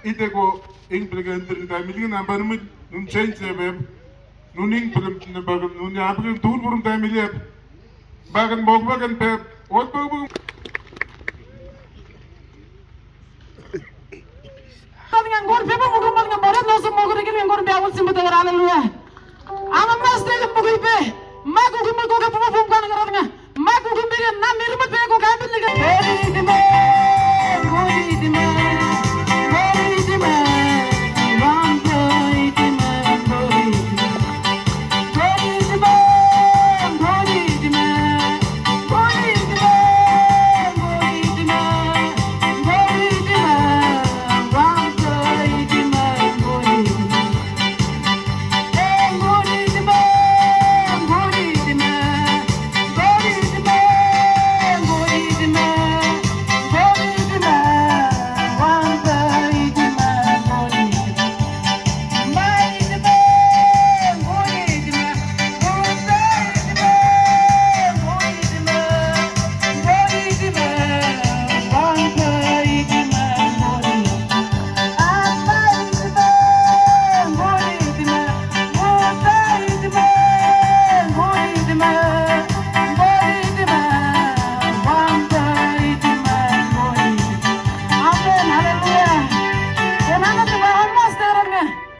Itego implementerin tamiligin ambarımı nun change sebep nuning problem bagan nun yapın tur burum tamiliyap bagan bog bagan pep ot bog dengan gor pepa mugum dengan borat no semua gor dengan gor biawul simbat agar aleluya ama mas dengan mugui pe maku gumul ko ka puma pum kan ngaratnya maku gumbil na mirmat pe ko ka bil liga